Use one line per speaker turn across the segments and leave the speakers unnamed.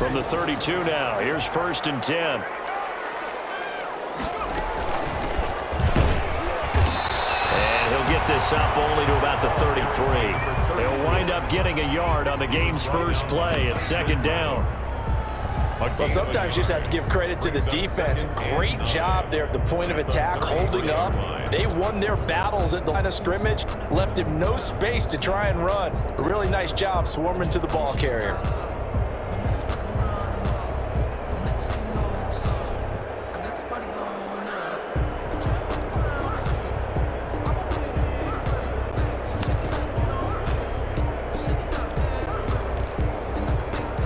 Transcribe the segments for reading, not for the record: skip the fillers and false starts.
from the 32 now. Here's 1st and 10. And he'll get this up only to about the 33. They'll wind up getting a yard on the game's first play at 2nd down.
Well, sometimes you just have to give credit to the defense. Great job there at the point of attack, holding up. They won their battles at the line of scrimmage, left him no space to try and run. A really nice job swarming to the ball carrier.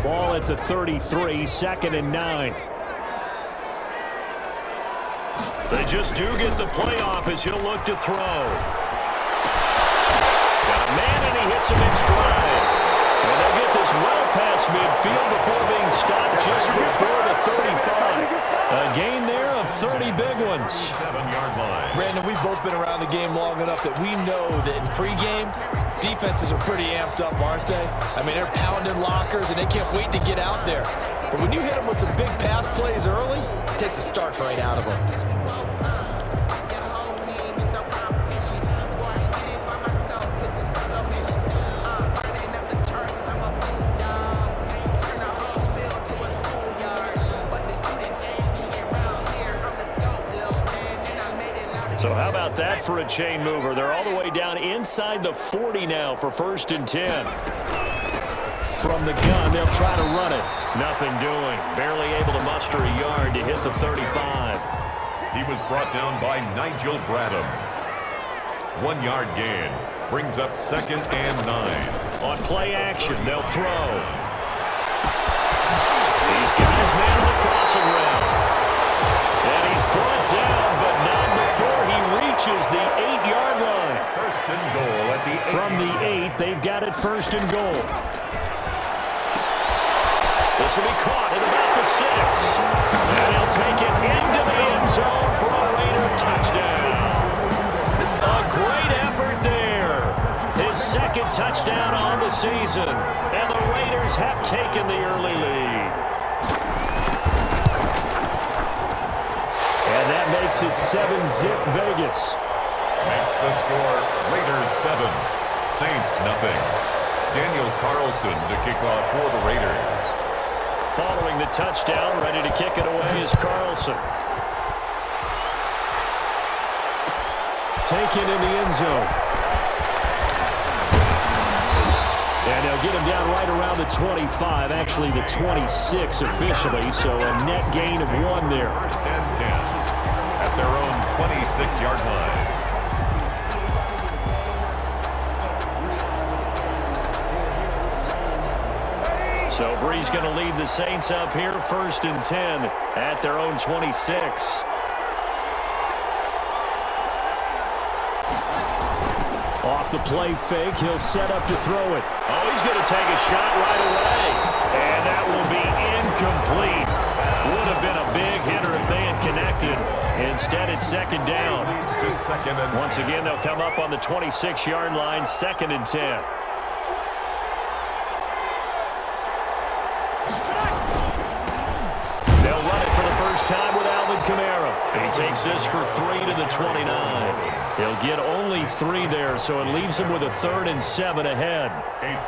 Ball at the 33, 2nd and 9. They just do get the playoff as he'll look to throw. Got a man and he hits him in stride. And they'll get this well past midfield before being stopped just before the 35. A gain there of 30 big ones.
Brandon, we've both been around the game long enough that we know that in pregame, defenses are pretty amped up, aren't they? I mean, they're pounding lockers, and they can't wait to get out there. But when you hit them with some big pass plays early, it takes the starch right out of them.
So how about that for a chain mover? They're all the way down inside the 40 now for 1st and 10. From the gun, they'll try to run it. Nothing doing. Barely able to muster a yard to hit the 35.
He was brought down by Nigel Bradham. 1-yard gain. Brings up 2nd and 9.
On play action, they'll throw. These guys man the crossing route. And he's brought down, but not before he reaches the 8-yard line.
1st and goal at the 8.
From the 8, they've got it 1st and goal. This will be caught at about the 6. And he'll take it into the end zone for a Raider touchdown. A great effort there. His 2nd touchdown on the season. And the Raiders have taken the early lead. And that makes it 7-zip Vegas.
Makes the score Raiders 7, Saints nothing. Daniel Carlson to kick off for the Raiders.
Following the touchdown, ready to kick it away is Carlson. Taken in the end zone. And they'll get him down right around the 25, actually the 26 officially, so a net gain of 1 there.
1st and 10 at their own 26-yard line.
So Bree's going to lead the Saints up here, 1st and 10 at their own 26. Off the play fake, he'll set up to throw it. Oh, he's going to take a shot right away. And that will be incomplete. Would have been a big hitter if they had connected. Instead, it's 2nd down. Once again, they'll come up on the 26-yard line, 2nd and 10. They'll run it for the first time with Alvin Kamara. He takes this for 3 to the 29. He'll get only 3 there, so it leaves him with a 3rd and 7 ahead.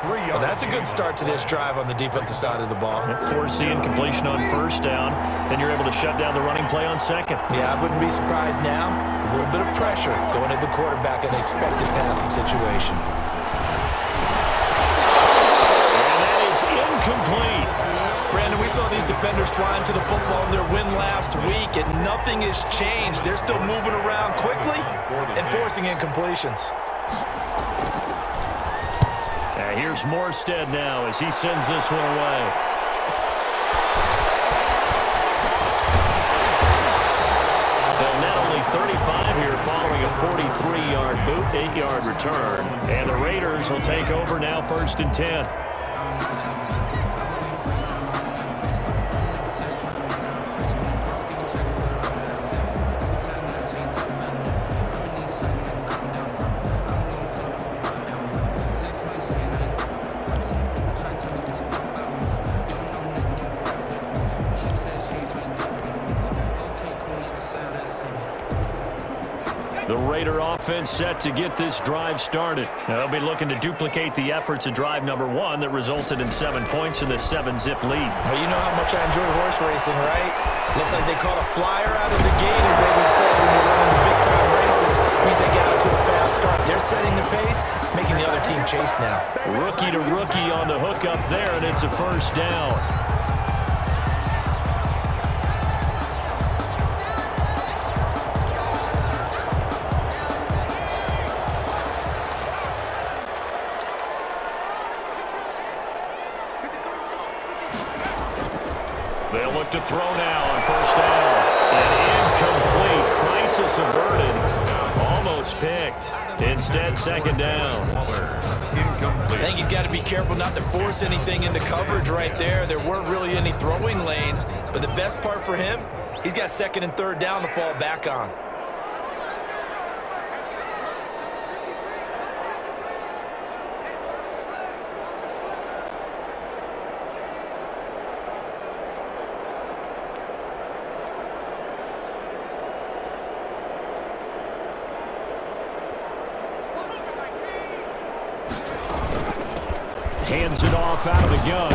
Well, that's a good start to this drive on the defensive side of the ball.
Forcing completion on 1st down. Then you're able to shut down the running play on 2nd.
Yeah, I wouldn't be surprised now. A little bit of pressure going at the quarterback in an expected passing situation.
And that is incomplete.
Brandon, we saw these defenders flying to the football in their win last week, and nothing has changed. They're still moving around quickly and forcing incompletions.
Here's Morstead now as he sends this one away. They'll net only 35 here following a 43-yard boot, 8-yard return. And the Raiders will take over now, 1st and 10. Raider offense set to get this drive started. They'll be looking to duplicate the efforts of drive number 1 that resulted in 7 points in the 7-zip lead.
Well, you know how much I enjoy horse racing, right? Looks like they caught a flyer out of the gate, as they would say when you're running the big-time races. Means they get out to a fast start. They're setting the pace, making the other team chase now.
Rookie to rookie on the hook up there, and it's a first down. They'll look to throw now on first down. And incomplete. Crisis averted. Almost picked. Instead, second down.
Incomplete.
I think he's got to be careful not to force anything into coverage right there. There weren't really any throwing lanes. But the best part for him, he's got second and third down to fall back on.
Hands it off out of the gun.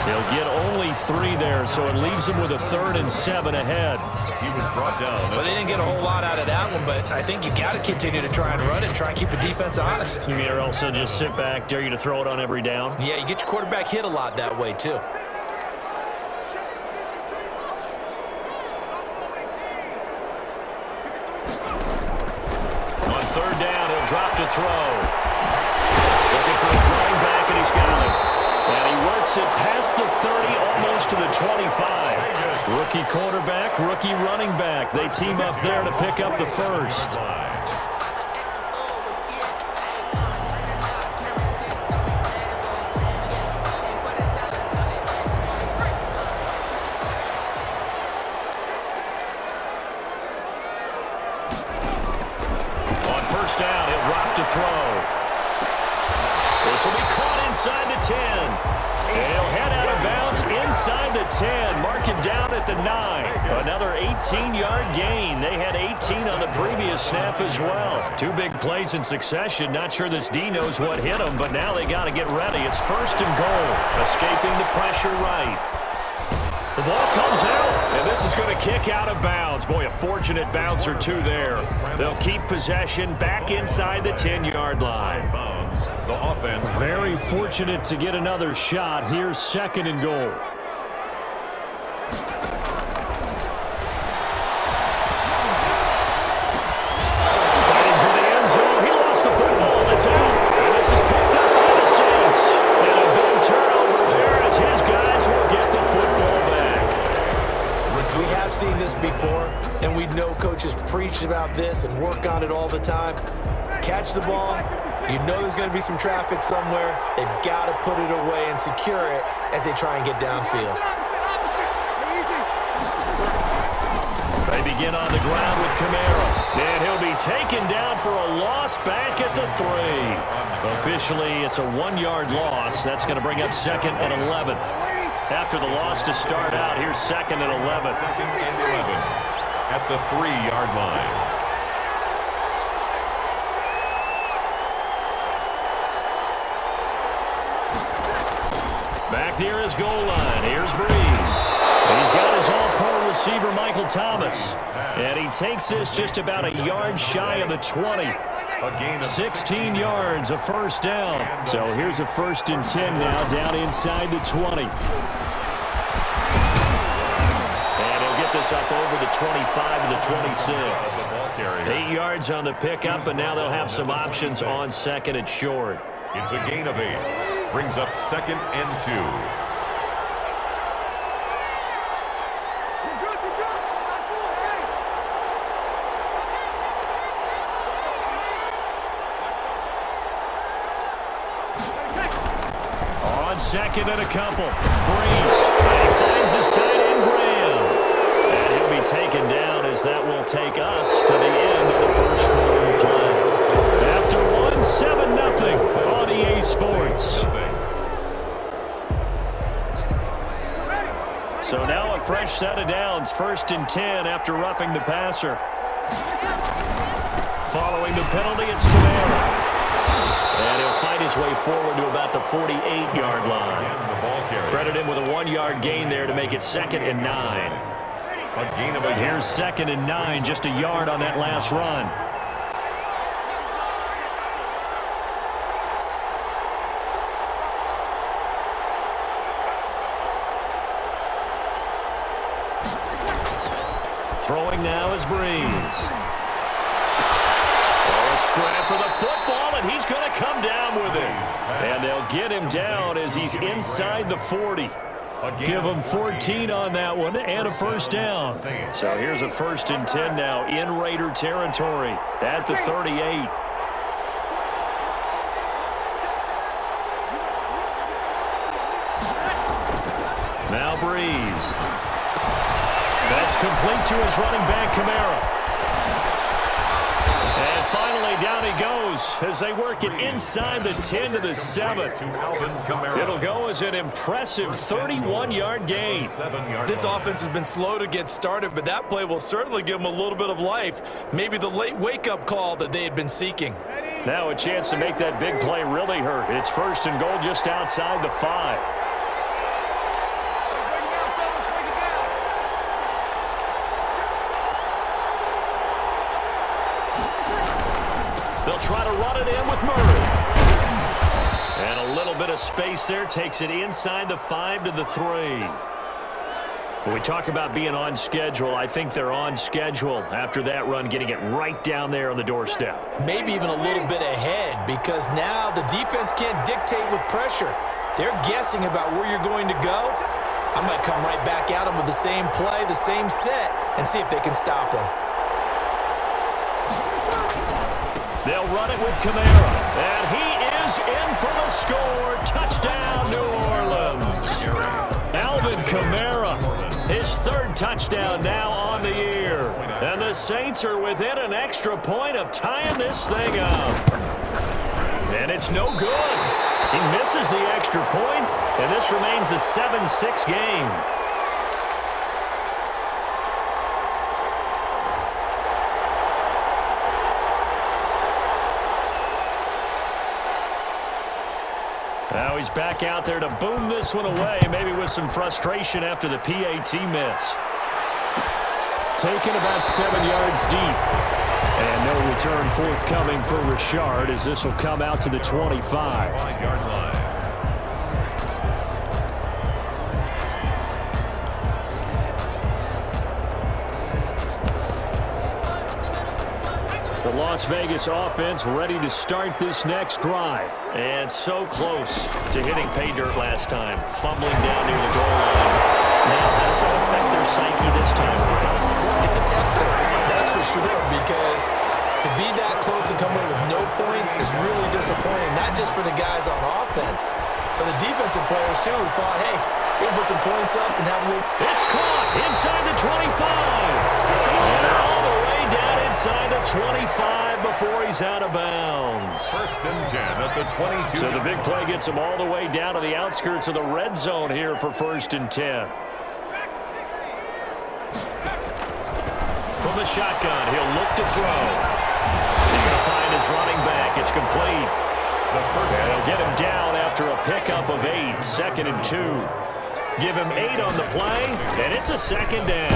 He'll get only 3 there, so it leaves him with a 3rd and 7 ahead.
He was brought down.
Well, they didn't get a whole lot out of that one, but I think you got to continue to try and run and try and keep the defense honest.
You mean also just sit back, dare you to throw it on every down?
Yeah, you get your quarterback hit a lot that way, too.
On third down, he'll drop to throw. Looking for his running back, and he's got it. And he works it past the 30, almost to the 25. Rookie quarterback, rookie running back. They team up there to pick up the first. On first down, he'll drop to throw. This will be caught inside the 10. He'll head out of bounds inside the 10. Mark it down at the 9. Another 18-yard gain. They had 18 on the previous snap as well. 2 big plays in succession. Not sure this D knows what hit him, but now they got to get ready. It's first and goal. Escaping the pressure right. The ball comes out, and this is going to kick out of bounds. Boy, a fortunate bounce or 2 there. They'll keep possession back inside the 10-yard line.
The offense.
Very fortunate to get another shot. Here's second and goal. Fighting for the end zone. He lost the football. It's out. And this is picked up by the Saints. And a big turnover there as his guys will get the football back.
We have seen this before, and we know coaches preach about this and work on it all the time. Catch the ball. You know there's going to be some traffic somewhere. They've got to put it away and secure it as they try and get downfield.
They begin on the ground with Kamara. And he'll be taken down for a loss back at the 3. Officially, it's a 1-yard loss. That's going to bring up second and 11. After the loss to start out, here's second and 11.
Second and 11 at the 3-yard line.
Back near his goal line. Here's Breeze. He's got his all-pro receiver, Michael Thomas. And he takes this just about a yard shy of the 20. 16 yards, a first down. So here's a 1st and 10 now, down inside the 20. And he'll get this up over the 25 to the 26. 8 yards on the pickup, and now they'll have some options on second and short.
It's a gain of 8. Brings up second and 2.
On second and a couple. Breeze. And he finds his tight end, Graham. And he'll be taken down as that will take us to the end of the first quarter play. After 7-0 on EA Sports. So now a fresh set of downs. 1st and 10 after roughing the passer. Throwing the penalty, it's Camara. And he'll fight his way forward to about the 48-yard line. Credit him with a 1-yard gain there to make it 2nd and 9. Here's 2nd and 9, just a yard on that last run. Throwing now is Breeze. A scrap for the football, and he's going to come down with it. And they'll get him down as he's inside the 40. Give him 14 on that one and a first down. So here's a 1st and 10 now in Raider territory at the 38. Now Breeze. That's complete to his running back, Camara. And finally, down he goes as they work it inside the 10 to the 7. It'll go as an impressive 31-yard gain.
This offense has been slow to get started, but that play will certainly give them a little bit of life. Maybe the late wake-up call that they had been seeking.
Now a chance to make that big play really hurt. It's 1st and goal just outside the 5. They'll try to run it in with Murray. And a little bit of space there takes it inside the 5 to the 3. When we talk about being on schedule, I think they're on schedule after that run, getting it right down there on the doorstep.
Maybe even a little bit ahead, because now the defense can't dictate with pressure. They're guessing about where you're going to go. I might come right back at them with the same play, the same set, and see if they can stop them.
They'll run it with Camara, and he is in for the score. Touchdown, New Orleans. Alvin Kamara, his 3rd touchdown now on the year. And the Saints are within an extra point of tying this thing up. And it's no good. He misses the extra point, and this remains a 7-6 game. Now he's back out there to boom this one away, maybe with some frustration after the PAT miss. Taken about 7 yards deep. And no return forthcoming for Richard as this will come out to the 25.
5-yard line.
The Las Vegas offense ready to start this next drive. And so close to hitting pay dirt last time. Fumbling down near the goal line. Now, how does that affect their psyche this time around?
It's a tester, that's for sure, because to be that close and come away with no points is really disappointing, not just for the guys on offense, but the defensive players, too, who thought, hey, we'll put some points up and have a little...
It's caught inside the 25. And all the way down inside the 25 before he's out of bounds.
1st and 10 at the 22.
So the big play gets him all the way down to the outskirts of the red zone here for 1st and 10. From the shotgun, he'll look to throw. He's going to find his running back. It's complete. And he'll get him down after a pickup of 8. 2nd and 2. Give him 8 on the play, and it's a 2nd down.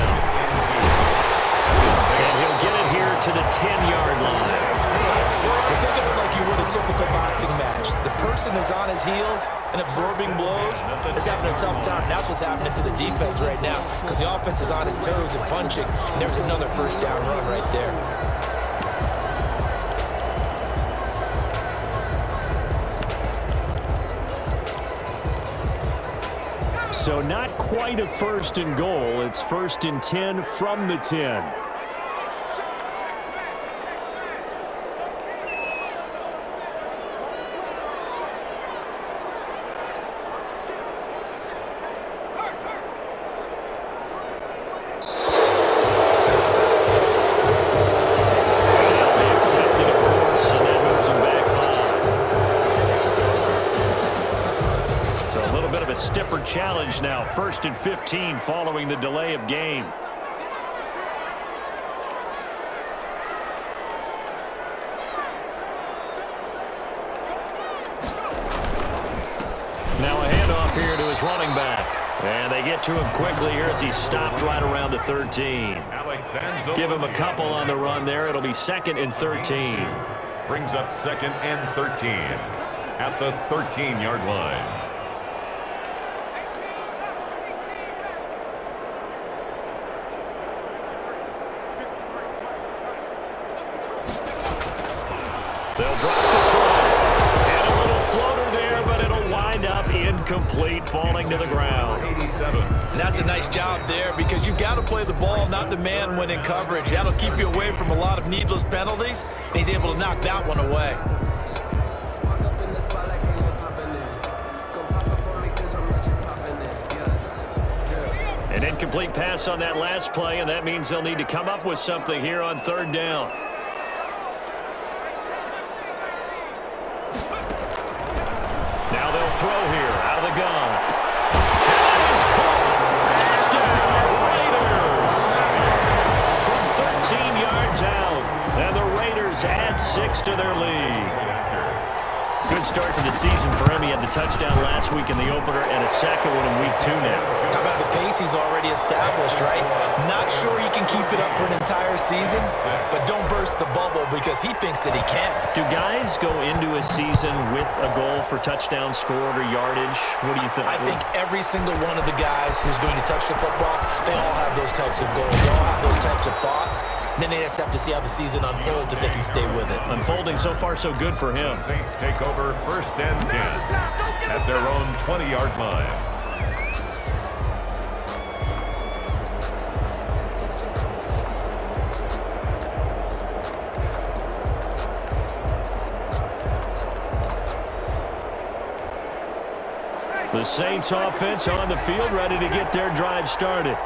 And he'll get it here to the 10-yard line.
Well, think of it like you would a typical boxing match. The person is on his heels and absorbing blows is having a tough time. That's what's happening to the defense right now, because the offense is on his toes and punching, and there's another 1st down run right there.
So not quite a 1st and goal. It's 1st and 10 from the 10. Stiffer challenge now. 1st and 15 following the delay of game. here to his running back. And they get to him quickly here as he's stopped right around the 13. Give him a couple on the run there. It'll be 2nd and 13.
Brings up 2nd and 13 at the 13-yard line.
They'll drop the throw. And a little floater there, but it'll wind up incomplete, falling to the ground.
87.
And that's a nice job there because you've got to play the ball, not the man when in coverage. That'll keep you away from a lot of needless penalties, and he's able to knock that one away.
An incomplete pass on that last play, and that means they'll need to come up with something here on 3rd down. Now they'll throw here out of the gun. That is caught. Touchdown, Raiders! From 13 yards out, and the Raiders add 6 to their lead. Good start to the season for him. He had the touchdown last week in the opener and a second one in week 2 now.
How about the pace he's already established, right? Not sure he can keep it up for an entire season, but don't burst the bubble because he thinks that he can.
Do guys go into a season with a goal for touchdown scored or yardage? What do you think?
I think every single one of the guys who's going to touch the football, they all have those types of goals. They all have those types of thoughts. Then they just have to see how the season unfolds if they can stay with it.
Unfolding so far so good for him.
Saints take over 1st and 10 at their own 20-yard line.
The Saints offense on the field, ready to get their drive started.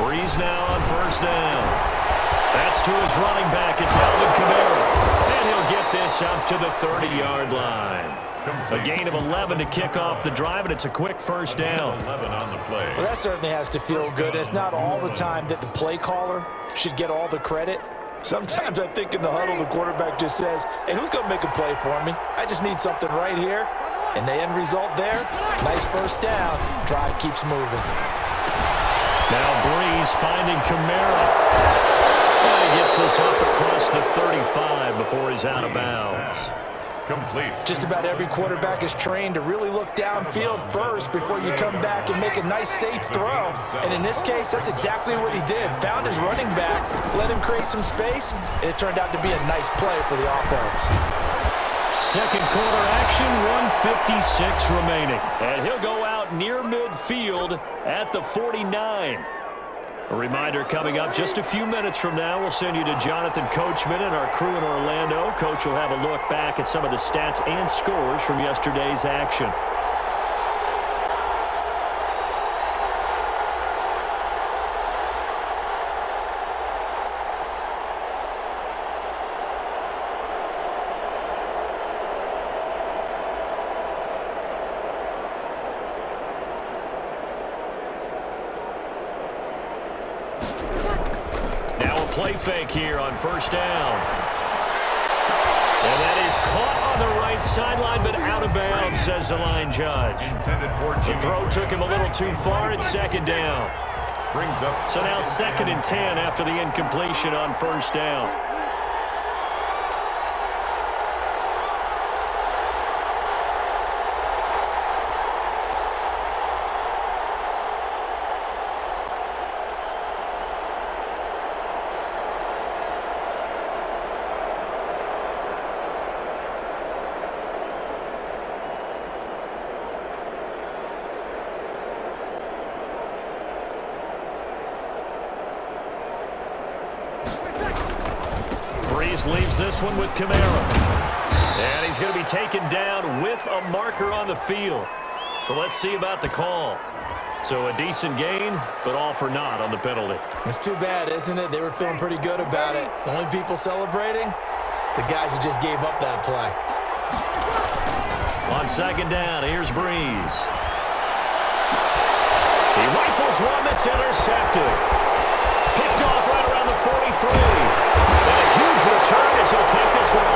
Breeze now on 1st down. That's to his running back. It's Alvin Kamara. And he'll get this up to the 30-yard line. A gain of 11 to kick off the drive, and it's a quick 1st down.
11 on the play.
Well, that certainly has to feel good. It's not all the time that the play caller should get all the credit. Sometimes I think in the huddle, the quarterback just says, hey, who's going to make a play for me? I just need something right here. And the end result there, nice 1st down. Drive keeps moving.
Now Breeze finding Kamara. And he gets this up across the 35 before he's out of bounds.
Complete.
Just about every quarterback is trained to really look downfield first before you come back and make a nice, safe throw. And in this case, that's exactly what he did. Found his running back, let him create some space, and it turned out to be a nice play for the offense.
2nd quarter action, 1:56 remaining. And he'll go out near midfield at the 49. A reminder coming up just a few minutes from now, we'll send you to Jonathan Coachman and our crew in Orlando. Coach will have a look back at some of the stats and scores from yesterday's action. Play fake here on 1st down. And that is caught on the right sideline, but out of bounds, says the line judge. The throw took him a little too far. It's 2nd down.
Brings up.
So now 2nd and 10 after the incompletion on 1st down. Leaves this one with Kamara. And he's going to be taken down with a marker on the field. So let's see about the call. So a decent gain, but all for naught on the penalty.
It's too bad, isn't it? They were feeling pretty good about it. The only people celebrating, the guys who just gave up that play.
On 2nd down, here's Breeze. He rifles one that's intercepted. Picked off right around the 43. And a huge return as he'll take this one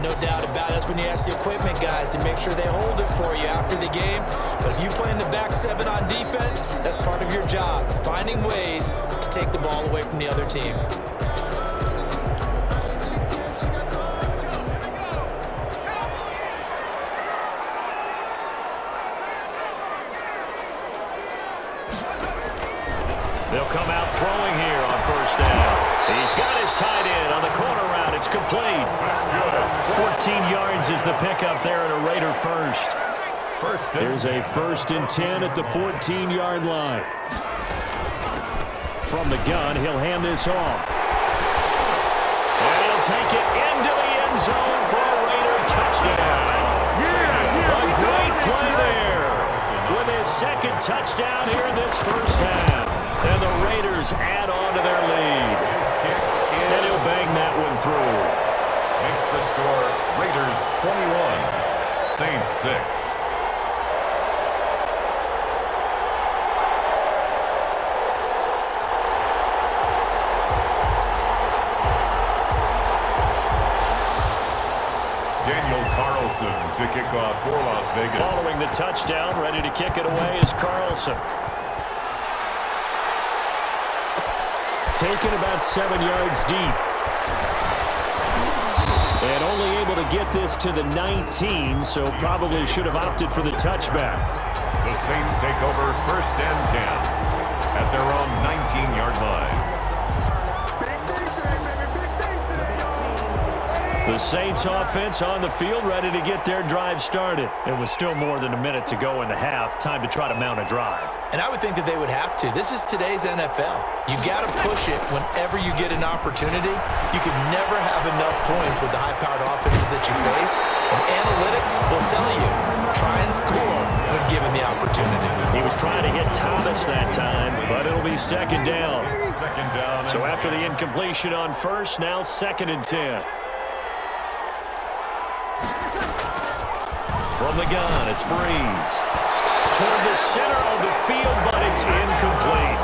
no doubt about it. That's when you ask the equipment guys to make sure they hold it for you after the game. But if you play in the back seven on defense, that's part of your job, finding ways to take the ball away from the other team.
They'll come out throwing here on first down. He's got his tight end on the corner route. It's complete.
That's good.
14 yards is the pickup there at a Raider first. Here's a 1st and 10 at the 14-yard line. From the gun, he'll hand this off. And he'll take it into the end zone for a Raider touchdown. A great play there with his second touchdown here in this first half. And the Raiders add on to their lead. And he'll bang that one through.
Makes the score Raiders 21, Saints 6. Daniel Carlson to kick off for Las Vegas.
Following the touchdown, ready to kick it away is Carlson. Taken about 7 yards deep. And only able to get this to the 19, so probably should have opted for the touchback.
The Saints take over 1st and 10 at their own 19-yard line.
The Saints offense on the field, ready to get their drive started. It was still more than a minute to go in the half. Time to try to mount a drive.
And I would think that they would have to. This is today's NFL. You got to push it whenever you get an opportunity. You can never have enough points with the high-powered offenses that you face. And analytics will tell you, try and score when given the opportunity.
He was trying to hit Thomas that time, but it'll be 2nd down.
Second down.
So after the incompletion on first, now 2nd and 10. From the gun, it's Breeze. Toward the center of the field, but it's incomplete.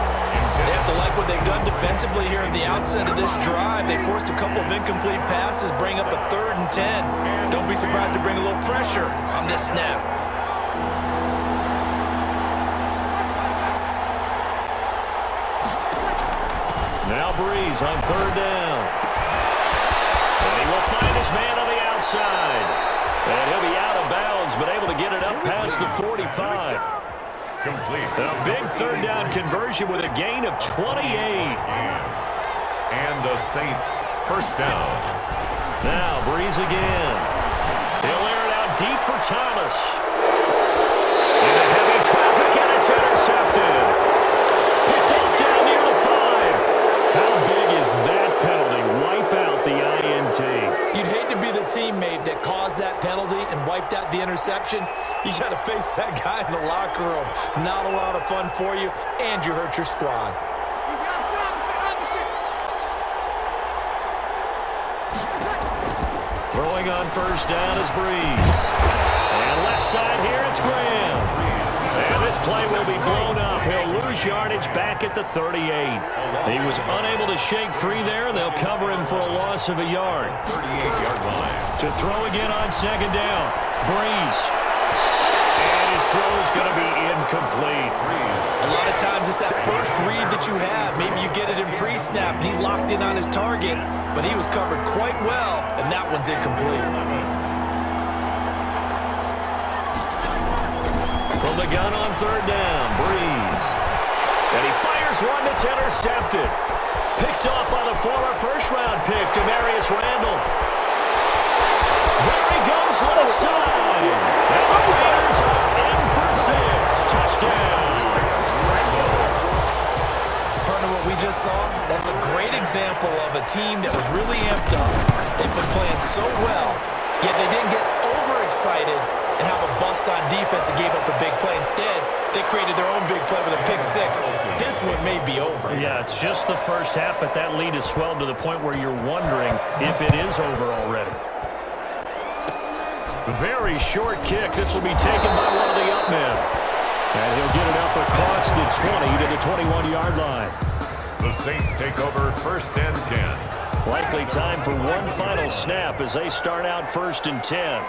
They have to like what they've done defensively here at the outset of this drive. They forced a couple of incomplete passes, bring up a 3rd and 10. Don't be surprised to bring a little pressure on this snap.
Now Breeze on 3rd down. And he will find his man on the outside. And he'll be out of bounds, but able to get it up past the 45.
Complete.
A big 3rd down conversion with a gain of 28.
And the Saints 1st down.
Now Breeze again. He'll air it out deep for Thomas. Into heavy traffic, and it's intercepted. Picked off down near the 5. How big is that penalty? Wipe out the INT.
You'd hate to be the teammate that caused that penalty and wiped out the interception. You got to face that guy in the locker room. Not a lot of fun for you, and you hurt your squad.
Throwing on 1st down is Breeze. And left side here, it's Graham. And this play will be blown up. He'll lose yardage back at the 38. He was unable to shake free there. They'll cover him for a loss of a yard.
38-yard line.
To throw again on 2nd down. Breeze. And his throw is going to be incomplete.
A lot of times it's that first read that you have. Maybe you get it in pre-snap, and he locked in on his target, but he was covered quite well, and that one's incomplete.
From the gun on 3rd down, Breeze. And he fires one that's intercepted. Picked off by the former 1st-round pick, Demarius Randall. There he goes left side. And the Raiders are in for 6. Touchdown.
Partner, what we just saw, that's a great example of a team that was really amped up. They've been playing so well, yet they didn't get overexcited and have a bust on defense and gave up a big play. Instead, they created their own big play with a pick 6. This one may be over.
Yeah, it's just the first half, but that lead has swelled to the point where you're wondering if it is over already. Very short kick. This will be taken by one of the up men. And he'll get it up across the 20 to the 21-yard line.
The Saints take over 1st and 10
Likely time for one final snap as they start out 1st and 10.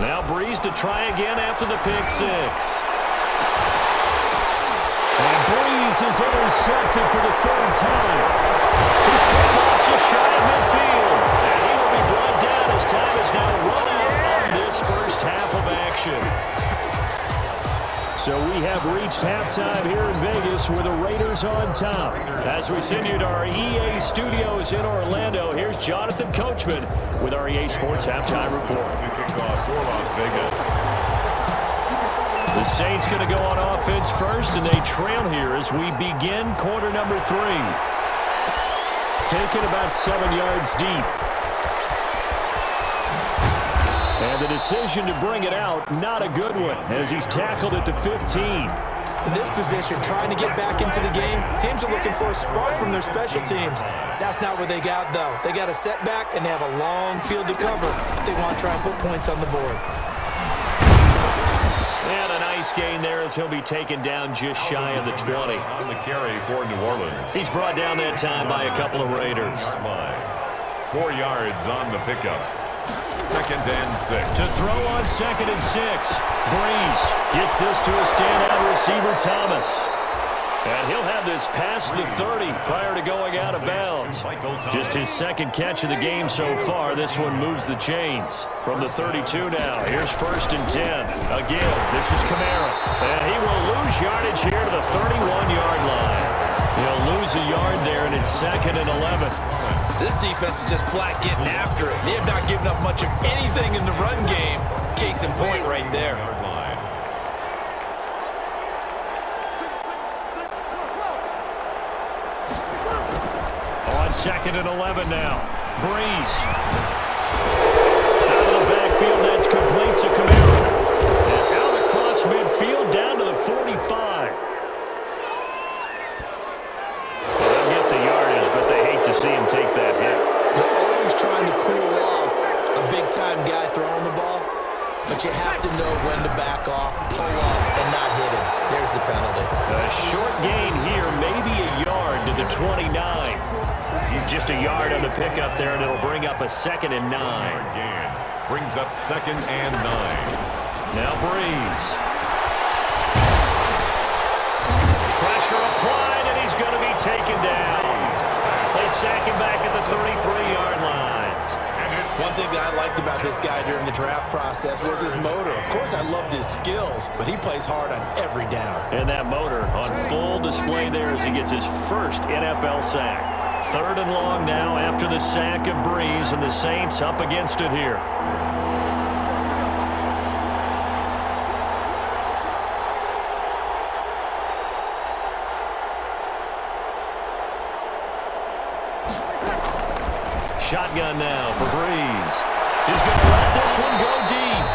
Now Breeze to try again after the pick six. And Breeze is intercepted for the 3rd time. He's picked off just shy of midfield. And he will be brought down as time is now run out on this first half of action. So we have reached halftime here in Vegas with the Raiders on top. As we send you to our EA studios in Orlando, here's Jonathan Coachman with our EA Sports Halftime Report.
Kickoff for Las Vegas.
The Saints going to go on offense first, and they trail here as we begin quarter number 3. Taken about 7 yards deep. And the decision to bring it out, not a good one, as he's tackled at the 15.
In this position, trying to get back into the game, teams are looking for a spark from their special teams. That's not what they got, though. They got a setback, and they have a long field to cover if they want to try and put points on the board.
And a nice gain there as he'll be taken down just shy of the 20.
On the carry for New Orleans.
He's brought down that time by a couple of Raiders.
4 yards on the pickup. 2nd and 6.
To throw on 2nd and 6. Breeze gets this to a standout receiver, Thomas. And he'll have this past the 30 prior to going out of bounds. Just his 2nd catch of the game so far. This one moves the chains. From the 32 now, here's 1st and 10. Again, this is Kamara. And he will lose yardage here to the 31-yard line. He'll lose a yard there, and it's 2nd and 11.
This defense is just flat getting after it. They have not given up much of anything in the run game. Case in point right there.
On 2nd and 11 now. Breeze. Out of the backfield, that's complete to Kamara. And out across midfield, down to the 45. They'll get the yardage, but they hate to see him take that hit.
They're always trying to cool off a big-time guy throwing the ball, but you have to know when to back off, pull up, and not hit him. There's the penalty.
A short gain here, maybe a yard to the 29. Just a yard on the pickup there, and it'll bring up a 2nd and 9.
Again, brings up 2nd and 9.
Now Breeze. Pressure applied, and he's going to be taken down. They sack him back at the 33-yard line.
One thing that I liked about this guy during the draft process was his motor. Of course, I loved his skills, but he plays hard on every down.
And that motor on full display there as he gets his first NFL sack. 3rd and long now after the sack of Breeze, and the Saints up against it here. Shotgun now for Breeze. He's going to let this one go deep.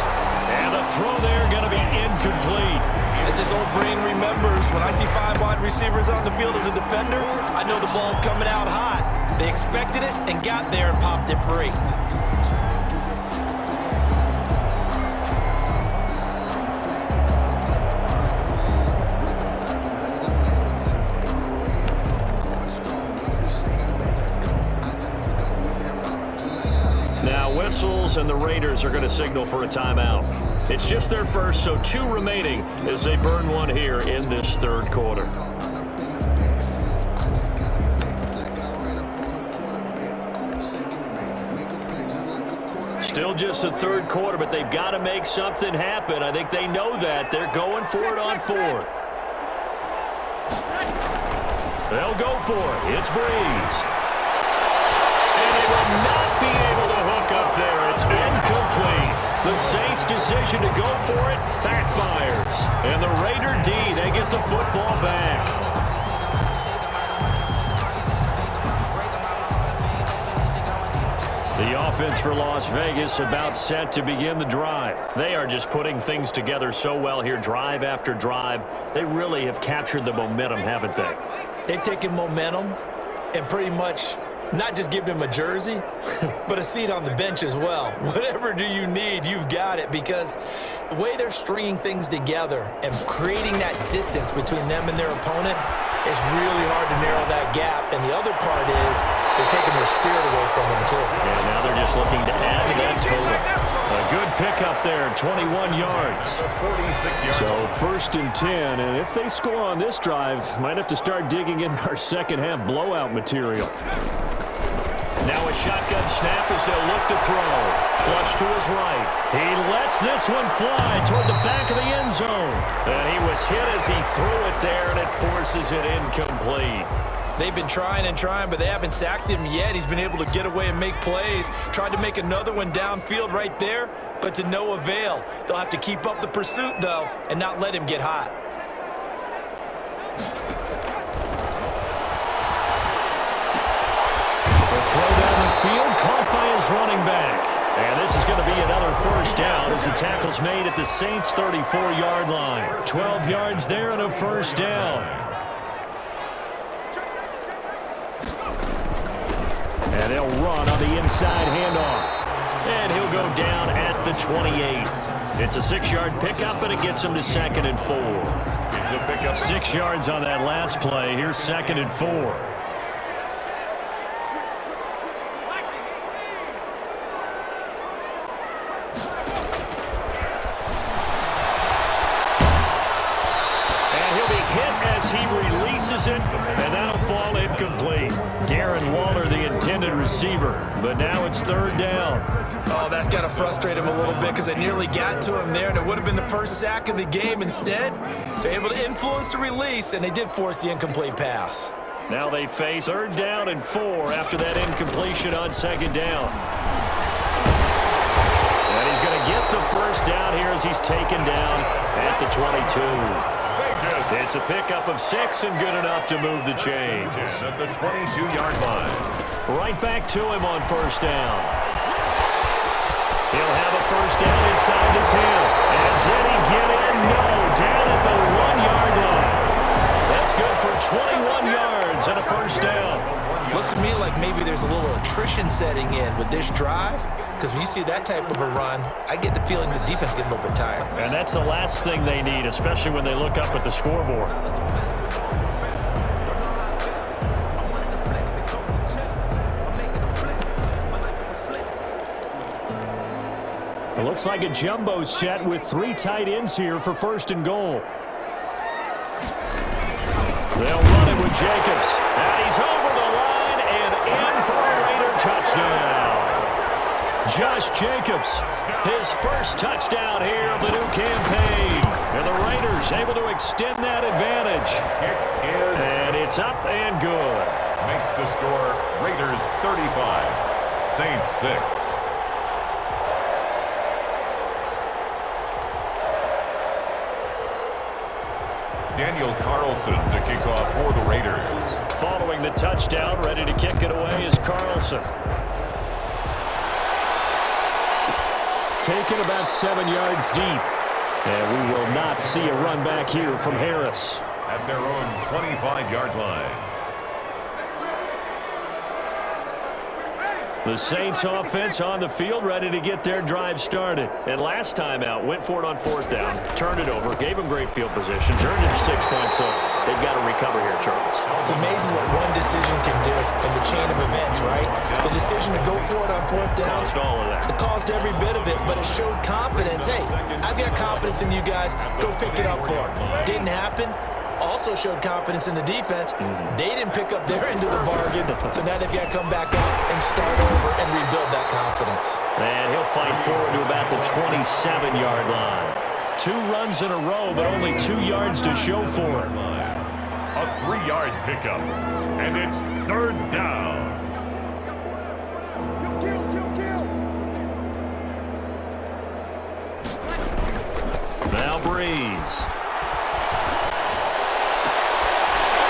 And the throw there going to be incomplete.
As his old brain remembers, when I see 5 wide receivers on the field as a defender, I know the ball's coming out hot. They expected it and got there and popped it free.
Now whistles, and the Raiders are going to signal for a timeout. It's just their first, so 2 remaining as they burn one here in this 3rd quarter. Still just the 3rd quarter, but they've got to make something happen. I think they know that. They're going for it on 4th. They'll go for it. It's Breeze. And they will not be able to hook up there. It's incomplete. The Saints' decision to go for it backfires. And the Raider D, they get the football back. The offense for Las Vegas about set to begin the drive. They are just putting things together so well here, drive after drive. They really have captured the momentum, haven't they?
They've taken momentum and pretty much not just give him a jersey, but a seat on the bench as well. Whatever do you need, you've got it, because the way they're stringing things together and creating that distance between them and their opponent, It's really hard to narrow that gap, and the other part is they're taking their spirit away from them, too.
And now they're just looking to add to that total. A good pickup there, 21 yards.
46 yards.
So 1st and 10, and if they score on this drive, might have to start digging in our second-half blowout material. Now a shotgun snap as they'll look to throw. Flush to his right. He lets this one fly toward the back of the end zone. And he was hit as he threw it there, and it forces it incomplete.
They've been trying and trying, but they haven't sacked him yet. He's been able to get away and make plays. Tried to make another one downfield right there, but to no avail. They'll have to keep up the pursuit, though, and not let him get hot.
Throw down the field, caught by his running back. And this is going to be another 1st down as the tackle's made at the Saints' 34-yard line. 12 yards there and a 1st down. And they'll run on the inside handoff. And he'll go down at the 28. It's a 6-yard pickup, and it gets him to 2nd and 4.
It's a pickup.
6 yards on that last play. Here's 2nd and 4. He releases it, and that'll fall incomplete. Darren Waller, the intended receiver, but now it's 3rd down.
Oh, that's got to frustrate him a little bit because they nearly got to him there, and it would have been the first sack of the game. Instead, they're able to influence the release, and they did force the incomplete pass.
Now they face 3rd down and 4 after that incompletion on 2nd down. And he's going to get the 1st down here as he's taken down at the 22. It's a pickup of 6 and good enough to move the chains.
At the 22-yard line.
Right back to him on 1st down. He'll have a 1st down inside the 10. And did he get in? No. Down at the 1-yard line. That's good for 21 yards and a 1st down.
Looks to me like maybe there's a little attrition setting in with this drive, because when you see that type of a run, I get the feeling the defense getting a little bit tired.
And that's the last thing they need, especially when they look up at the scoreboard. It looks like a jumbo set with 3 tight ends here for 1st and goal. They'll run it with Jacobs. And he's over the line and in for a Raider touchdown. Josh Jacobs, his 1st touchdown here of the new campaign. And the Raiders able to extend that advantage. And it's up and good.
Makes the score Raiders 35, Saints 6. Daniel Carlson to kick off for the Raiders.
Following the touchdown, ready to kick it away is Carlson. Taken about 7 yards deep. And we will not see a run back here from Harris.
At their own 25-yard line.
The Saints offense on the field, ready to get their drive started. And last time out, went for it on 4th down, turned it over, gave them great field position, turned it to 6 points, so they've got to recover here, Charles.
It's amazing what one decision can do in the chain of events, right? The decision to go for it on 4th down.
Caused all of that.
It caused every bit of it, but it showed confidence. Hey, I've got confidence in you guys. Go pick it up for it. Didn't happen. Also showed confidence in the defense. They didn't pick up their end of the bargain, so now they've got to come back up and start over and rebuild that confidence.
And he'll fight forward to about the 27-yard line. 2 runs in a row, but only 2 yards to show for it.
A 3-yard pickup, and it's 3rd down.
Now Breeze.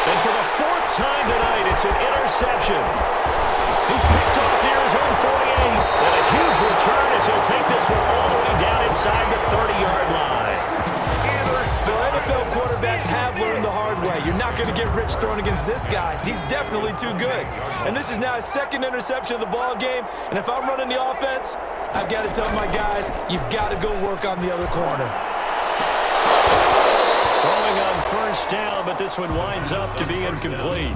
And for the 4th time tonight, it's an interception. He's picked off near his own 48. And a huge return as he'll take this one all the way down inside the 30-yard line.
Well, NFL quarterbacks have learned the hard way. You're not going to get rich throwing against this guy. He's definitely too good. And this is now his 2nd interception of the ball game. And if I'm running the offense, I've got to tell my guys, you've got to go work on the other corner.
Throwing on first down, but this one winds up to be incomplete.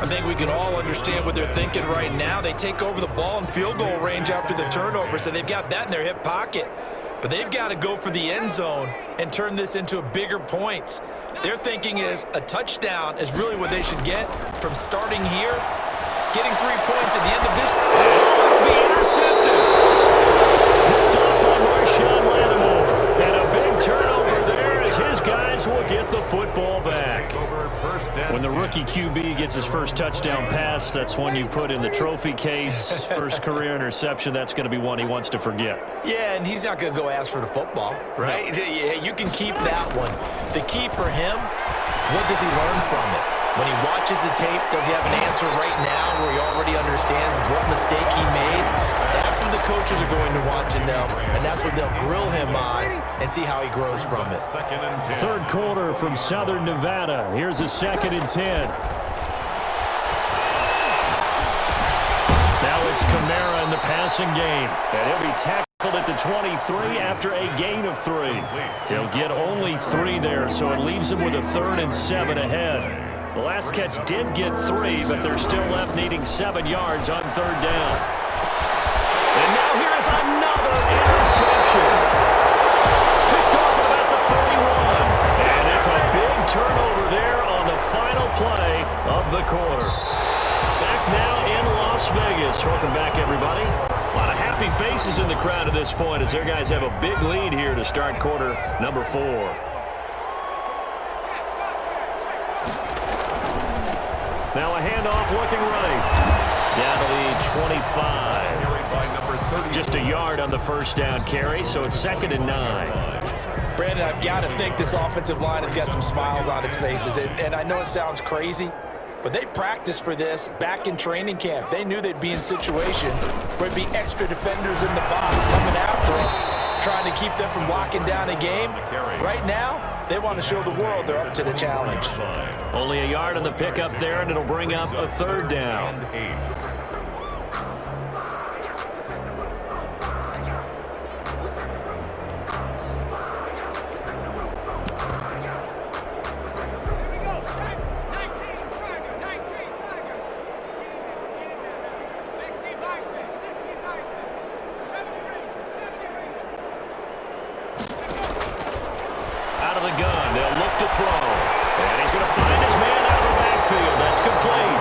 I think we can all understand what they're thinking right now. They take over the ball in field goal range after the turnover, so they've got that in their hip pocket. But they've got to go for the end zone and turn this into a bigger points. Their thinking is a touchdown is really what they should get from starting here, getting 3 points at the end of this.
It'll be intercepted. Picked up by Marshawn Lattimore. And a big turnover there as his guys will get the football back. When the rookie QB gets his first touchdown pass, that's one you put in the trophy case. First career interception, that's going to be one he wants to forget.
Yeah, and he's not going to go ask for the football, right?
No.
Yeah, you can keep that one. The key for him, what does he learn from it? When he watches the tape, does he have an answer right now where he already understands what mistake he made? That's what the coaches are going to want to know, and that's what they'll grill him on and see how he grows from it.
Third quarter from Southern Nevada. Here's a 2nd and 10. Now it's Kamara in the passing game, and he'll be tackled at the 23 after a gain of 3. He'll get only 3 there, so it leaves him with a 3rd and 7 ahead. The last catch did get 3, but they're still left needing 7 yards on 3rd down. And now here is another interception. Picked off at about the 31. And it's a big turnover there on the final play of the quarter. Back now in Las Vegas. Welcome back, everybody. A lot of happy faces in the crowd at this point as their guys have a big lead here to start quarter number 4. Now a handoff looking right. Down to the 25. Just a yard on the first down carry, so it's 2nd and 9.
Brandon, I've got to think this offensive line has got some smiles on its faces. And I know it sounds crazy, but they practiced for this back in training camp. They knew they'd be in situations where there'd be extra defenders in the box coming after them, trying to keep them from locking down a game. Right now, they want to show the world they're up to the challenge.
Only a yard on the pickup there, and it'll bring up a 3rd down. Out of the gun, they'll look to throw. And he's going to find his man out of the backfield. That's complete.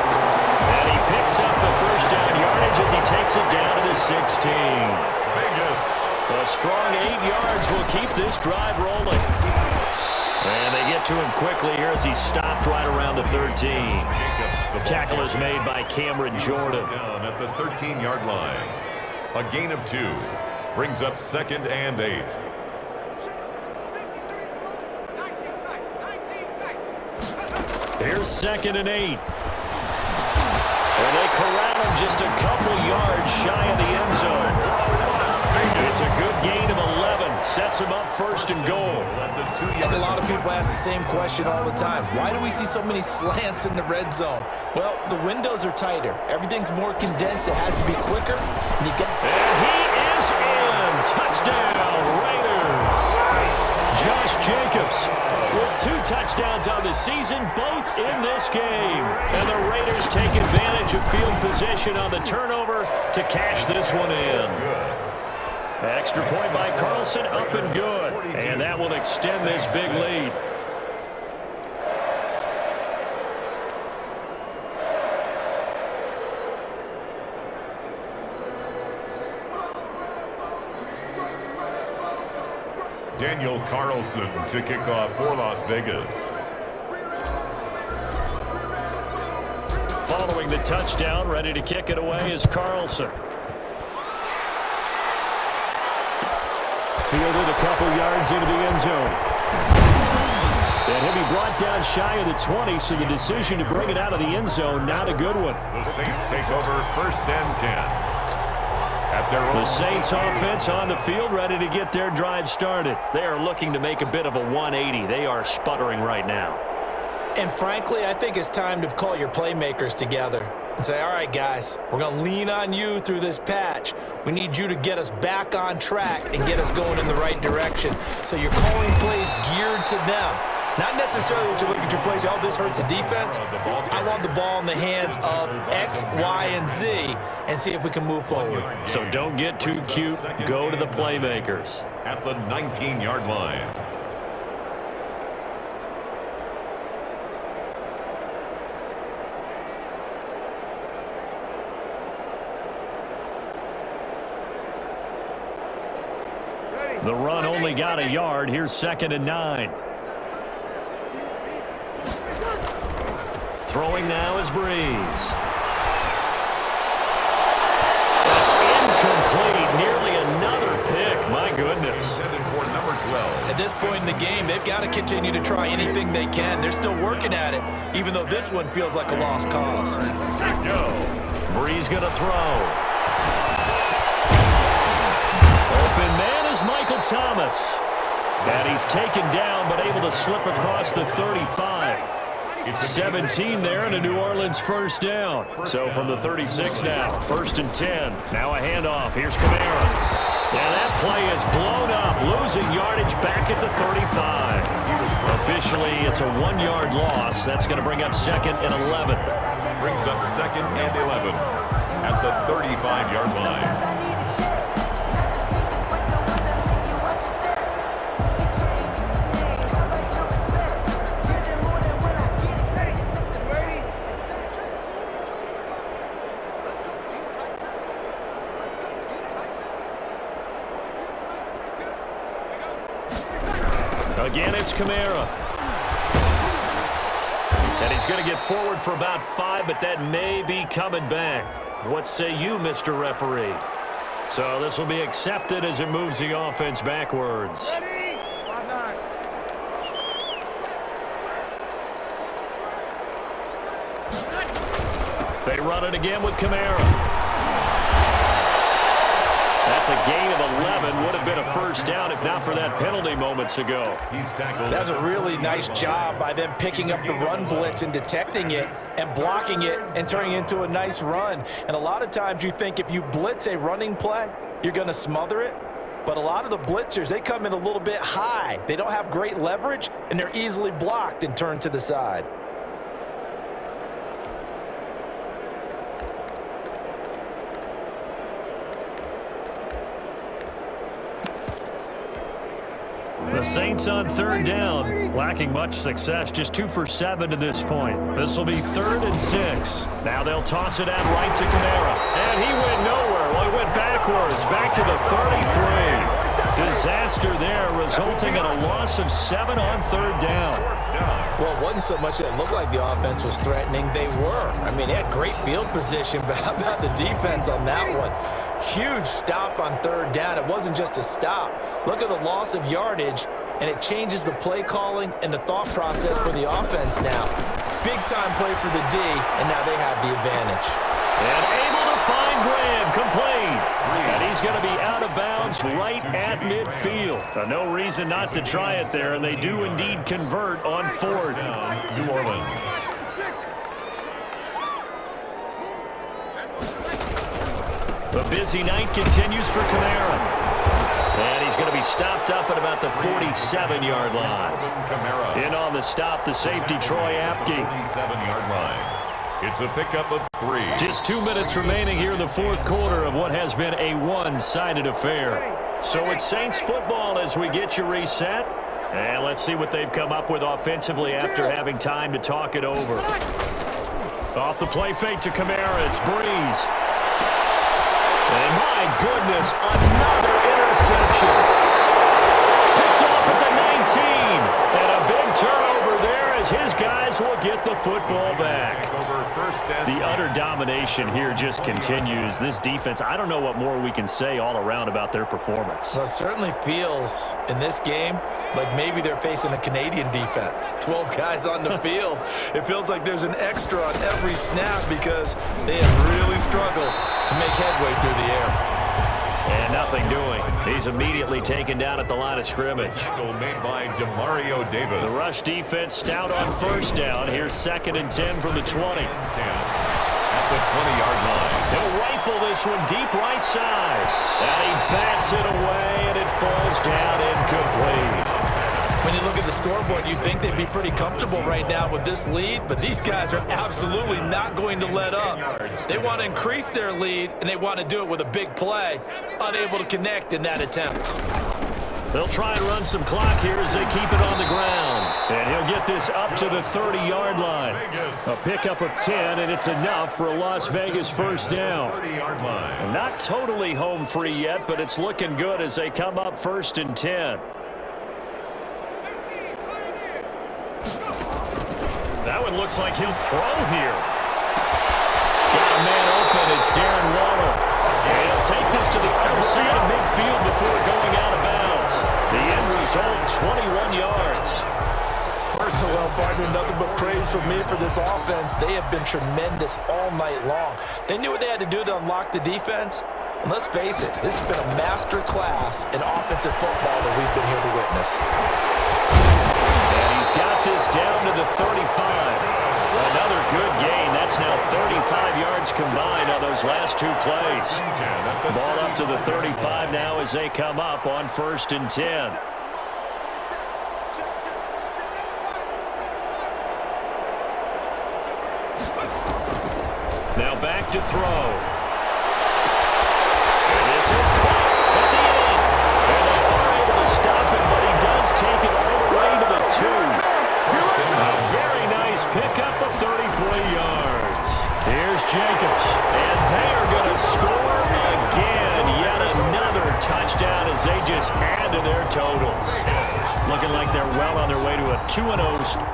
And he picks up the first down yardage as he takes it down to the 16.
Vegas.
A strong 8 yards will keep this drive rolling. And they get to him quickly here as he stopped right around the 13. The tackle is made by Cameron Jordan.
Down at the 13-yard line. A gain of 2 brings up 2nd and 8.
Here's 2nd and 8. And they corral him just a couple yards shy of the end zone. It's a good gain of 11. Sets him up 1st and goal.
I think a lot of people ask the same question all the time. Why do we see so many slants in the red zone? Well, the windows are tighter. Everything's more condensed. It has to be quicker. And
he is in. Touchdown, Raiders. Josh Jacobs with 2 touchdowns on the season, both in this game. And the Raiders take advantage of field position on the turnover to cash this one in. Extra point by Carlson, up and good. And that will extend this big lead.
Daniel Carlson to kick off for Las Vegas.
Following the touchdown, ready to kick it away is Carlson. Fielded a couple yards into the end zone. And he'll be brought down shy of the 20, so the decision to bring it out of the end zone, not a good one.
The Saints take over 1st and 10. At their
The Saints offense on the field, ready to get their drive started. They are looking to make a bit of a 180. They are sputtering right now.
And frankly, I think it's time to call your playmakers together and say, all right, guys, we're going to lean on you through this patch. We need you to get us back on track and get us going in the right direction. So you're calling plays geared to them. Not necessarily what you look at your plays, oh, this hurts the defense. I want the ball in the hands of X, Y, and Z and see if we can move forward.
So don't get too cute. Go to the playmakers.
At the 19-yard line.
The run only got a yard. Here's 2nd and 9. Throwing now is Breeze. That's incomplete. Nearly another pick. My goodness.
At this point in the game, they've got to continue to try anything they can. They're still working at it, even though this one feels like a lost cause.
Breeze going to throw. Open man is Michael Thomas. And he's taken down, but able to slip across the 35. 17 there and a New Orleans first down. So from the 36 now, 1st and 10. Now a handoff. Here's Kamara. And that play is blown up, losing yardage back at the 35. Officially, it's a 1-yard loss. That's going to bring up 2nd and 11.
Brings up 2nd and 11 at the 35-yard line.
Again, it's Kamara. And he's going to get forward for about 5, but that may be coming back. What say you, Mr. Referee? So this will be accepted as it moves the offense backwards.
Ready? 5-9.
They run it again with Kamara. That's a gain of 11. Would have been a first down if not for that penalty moments ago.
He's tackled.
That's a really nice job by them picking up the run blitz and detecting it and blocking it and turning it into a nice run. And a lot of times you think if you blitz a running play, you're going to smother it. But a lot of the blitzers, they come in a little bit high. They don't have great leverage, and they're easily blocked and turned to the side.
The Saints on 3rd down, lacking much success, just 2 for 7 to this point. This will be 3rd and 6. Now they'll toss it out right to Kamara. And he went nowhere. Well, he went backwards, back to the 33. Disaster there, resulting in a loss of 7 on 3rd down.
Well, it wasn't so much that it looked like the offense was threatening. They were. I mean, they had great field position, but how about the defense on that one? Huge stop on 3rd down. It wasn't just a stop. Look at the loss of yardage, and it changes the play calling and the thought process for the offense now. Big-time play for the D, and now they have the advantage.
And able to find Graham, complete. And he's going to be out of bounds right at midfield. No reason not to try it there, and they do indeed convert on 4th.
New Orleans.
The busy night continues for Kamara. And he's going to be stopped up at about the 47-yard line. In on the stop, the safety, Troy Apke.
47-yard line. It's a pickup of 3.
Just 2 minutes remaining here in the 4th quarter of what has been a one-sided affair. So it's Saints football as we get you reset. And let's see what they've come up with offensively after having time to talk it over. Off the play fake to Kamara, it's Breeze. And my goodness, another interception. Picked off at the 19. And a big turnover there as his guys will get the football back. The utter domination here just continues. This defense, I don't know what more we can say all around about their performance.
Well, it certainly feels in this game like maybe they're facing a Canadian defense. 12 guys on the field. It feels like there's an extra on every snap because they have really struggled to make headway through the air.
And nothing doing. He's immediately taken down at the line of scrimmage.
Tackle made by Demario Davis.
The rush defense stout on 1st down. Here's 2nd and 10 from the 20.
At the 20-yard line.
He'll rifle this one deep right side. And he bats it away, and it falls down incomplete.
When you look at the scoreboard, you'd think they'd be pretty comfortable right now with this lead, but these guys are absolutely not going to let up. They want to increase their lead, and they want to do it with a big play. Unable to connect in that attempt.
They'll try and run some clock here as they keep it on the ground. And he'll get this up to the 30-yard line. A pickup of 10, and it's enough for a Las Vegas first down. Not totally home free yet, but it's looking good as they come up 1st and 10. That one looks like he'll throw here. Got a man open. It's Darren Waller. And he'll take this to the other side of midfield before going out of bounds. The end result, 21 yards.
Well, partner, nothing but praise from me for this offense. They have been tremendous all night long. They knew what they had to do to unlock the defense. And let's face it, this has been a master class in offensive football that we've been here to witness.
And he's got this down to the 35. Another good gain. That's now 35 yards combined on those last 2 plays. Ball up to the 35 now as they come up on 1st and 10. Now back to throw. And this is caught at the end. And they are able to stop him, but he does take it all the way to the 2. A very nice pickup of 33 yards. Here's Jacobs. And they are going to score again. Yet another touchdown as they just add to their totals. Looking like they're well on their way to a 2-0 start.